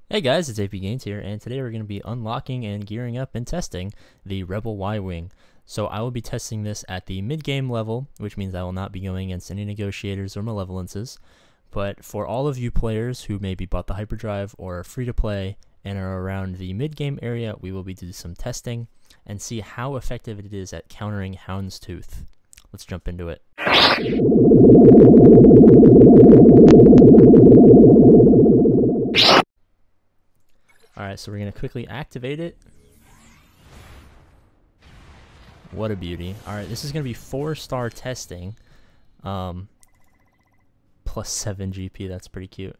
Hey guys, it's APGAINS here, and today we're going to be unlocking and gearing up and testing the Rebel Y-Wing. So I will be testing this at the mid-game level, which means I will not be going against any negotiators or malevolences. But for all of you players who maybe bought the hyperdrive or are free to play and are around the mid-game area, we will be doing some testing and see how effective it is at countering Houndstooth. Let's jump into it. Alright, so we're going to quickly activate it. What a beauty. Alright, this is going to be 4-star testing. Plus 7 GP, that's pretty cute.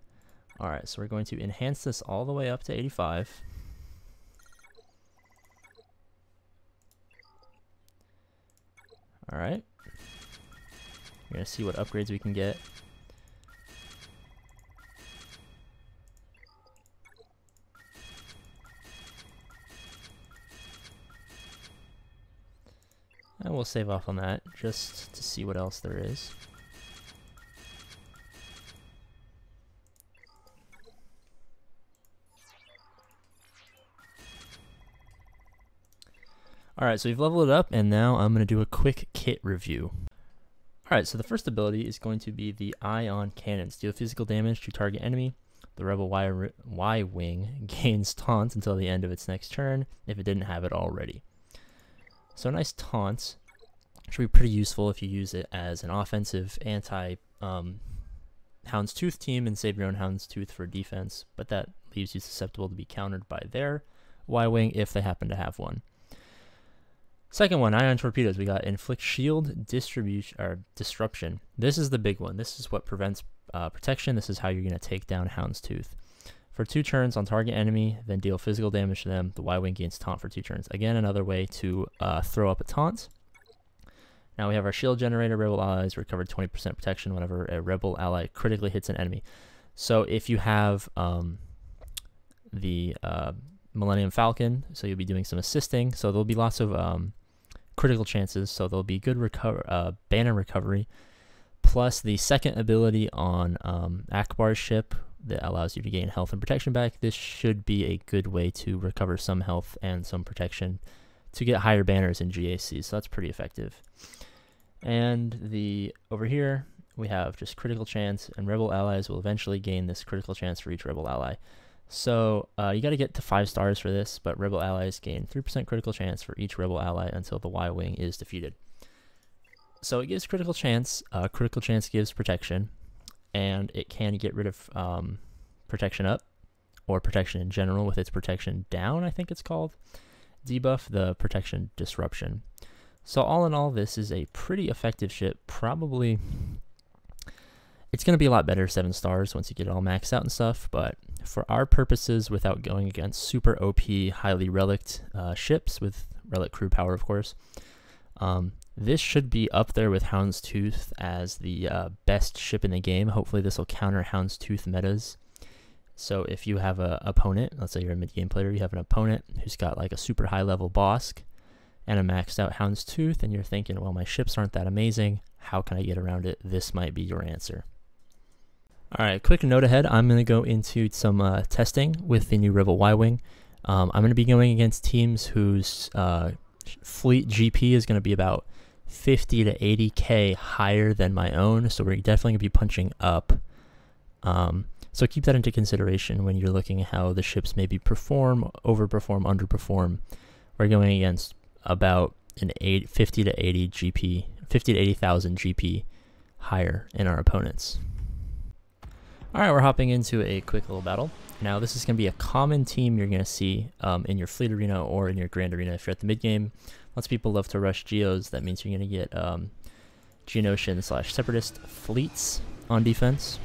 Alright, so we're going to enhance this all the way up to 85. Alright. We're going to see what upgrades we can get. And we'll save off on that just to see what else there is. Alright, so we've leveled it up, and now I'm going to do a quick kit review. Alright, so the first ability is going to be the Ion Cannons. Deal physical damage to target enemy. The Rebel Y-Wing gains taunt until the end of its next turn if it didn't have it already. So nice taunt, should be pretty useful if you use it as an offensive anti-Houndstooth team and save your own Houndstooth for defense, but that leaves you susceptible to be countered by their Y-Wing if they happen to have one. Second one, Ion Torpedoes. We got Inflict Shield Disruption. This is the big one. This is what prevents protection. This is how you're going to take down Houndstooth. For 2 turns on target enemy, then deal physical damage to them. The Y-Wing gains taunt for 2 turns. Again, another way to throw up a taunt. Now we have our shield generator. Rebel allies recover 20% protection whenever a rebel ally critically hits an enemy. So if you have the Millennium Falcon, so you'll be doing some assisting. So there'll be lots of critical chances. So there'll be good banner recovery. Plus the second ability on Akbar's ship that allows you to gain health and protection back. This should be a good way to recover some health and some protection to get higher banners in GAC, so that's pretty effective. And over here we have just critical chance, and rebel allies will eventually gain this critical chance for each rebel ally. So you got to get to 5 stars for this, but rebel allies gain 3% critical chance for each rebel ally until the Y-Wing is defeated. So it gives critical chance. Critical chance gives protection, and it can get rid of protection up, or protection in general with its protection down, I think it's called. Debuff the protection disruption. So all in all, this is a pretty effective ship. Probably it's going to be a lot better 7 stars once you get it all maxed out and stuff, but for our purposes, without going against super OP highly relict ships with relic crew power, of course, this should be up there with Houndstooth as the best ship in the game. Hopefully this will counter Houndstooth metas. So if you have an opponent, let's say you're a mid-game player, you have an opponent who's got like a super high-level Bosk and a maxed out Houndstooth, and you're thinking, well, my ships aren't that amazing, how can I get around it? This might be your answer. Alright, quick note ahead, I'm going to go into some testing with the new Rebel Y-Wing. I'm going to be going against teams whose fleet GP is going to be about 50 to 80k higher than my own, so we're definitely going to be punching up. So keep that into consideration when you're looking at how the ships maybe perform, overperform, underperform. We're going against about an 50 to 80 GP, 50 to 80,000 GP higher in our opponents. Alright, we're hopping into a quick little battle. Now this is going to be a common team you're going to see in your fleet arena or in your grand arena. If you're at the mid game, lots of people love to rush Geos. That means you're going to get Geonosian / Separatist fleets on defense.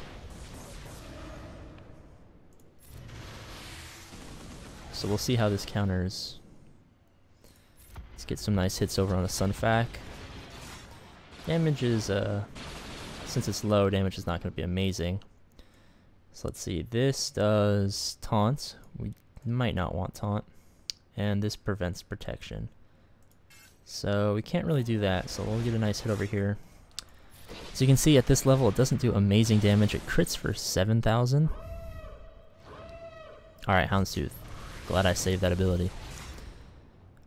So we'll see how this counters. Let's get some nice hits over on a Sunfac. Damage is, since it's low, damage is not going to be amazing. So let's see, this does taunt. We might not want taunt. And this prevents protection. So we can't really do that, so we'll get a nice hit over here. So you can see at this level it doesn't do amazing damage. It crits for 7,000. Alright, Houndstooth. Glad I saved that ability.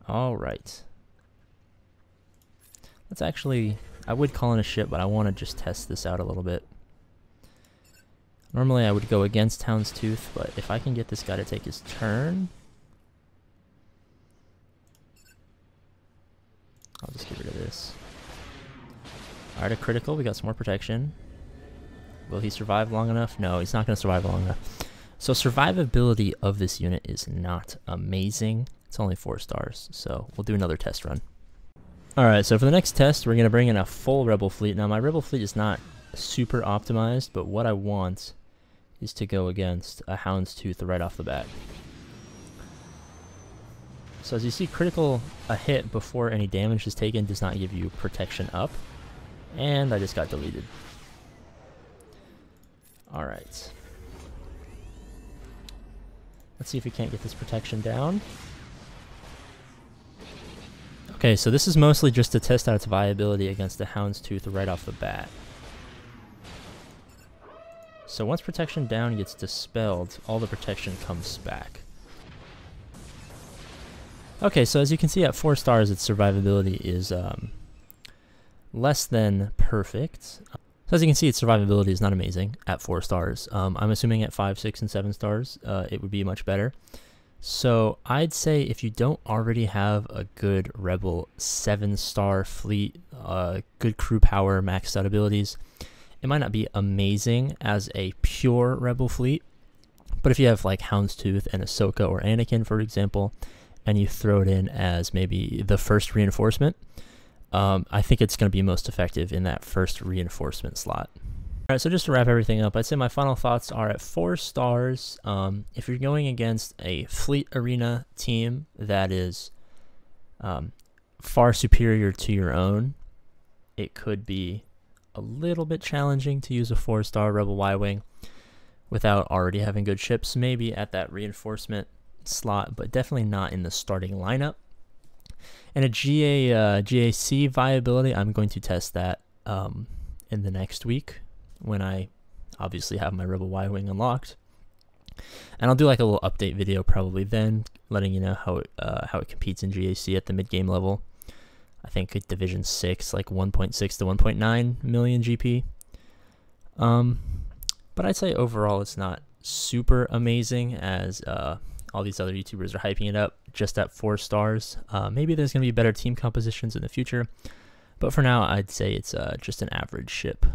Alright. Let's actually... I would call in a ship, but I want to just test this out a little bit. Normally I would go against Houndstooth, but if I can get this guy to take his turn... I'll just get rid of this. Alright, a critical. We got some more protection. Will he survive long enough? No, he's not going to survive long enough. So survivability of this unit is not amazing. It's only 4 stars, so we'll do another test run. Alright, so for the next test, we're going to bring in a full Rebel fleet. Now, my Rebel fleet is not super optimized, but what I want is to go against a Houndstooth right off the bat. So as you see, critical a hit before any damage is taken does not give you protection up. And I just got deleted. Alright. Let's see if we can't get this protection down. Okay, so this is mostly just to test out its viability against the Houndstooth right off the bat. So once protection down gets dispelled, all the protection comes back. Okay, so as you can see at 4 stars, its survivability is less than perfect. So as you can see, its survivability is not amazing at 4 stars. I'm assuming at 5, 6, and 7 stars, it would be much better. So I'd say if you don't already have a good Rebel 7-star fleet, good crew power, maxed out abilities, it might not be amazing as a pure Rebel fleet. But if you have like Houndstooth and Ahsoka or Anakin, for example, and you throw it in as maybe the first reinforcement, I think it's going to be most effective in that first reinforcement slot. Alright, so just to wrap everything up, I'd say my final thoughts are at 4 stars, if you're going against a fleet arena team that is far superior to your own, it could be a little bit challenging to use a 4-star Rebel Y-Wing without already having good ships, maybe at that reinforcement slot, but definitely not in the starting lineup. And a GAC viability, I'm going to test that in the next week when I obviously have my Rebel Y-Wing unlocked. And I'll do like a little update video probably then, letting you know how it competes in GAC at the mid-game level. I think at Division 6, like 1.6 to 1.9 million GP. But I'd say overall it's not super amazing as all these other YouTubers are hyping it up just at 4 stars. Maybe there's going to be better team compositions in the future, but for now I'd say it's just an average ship.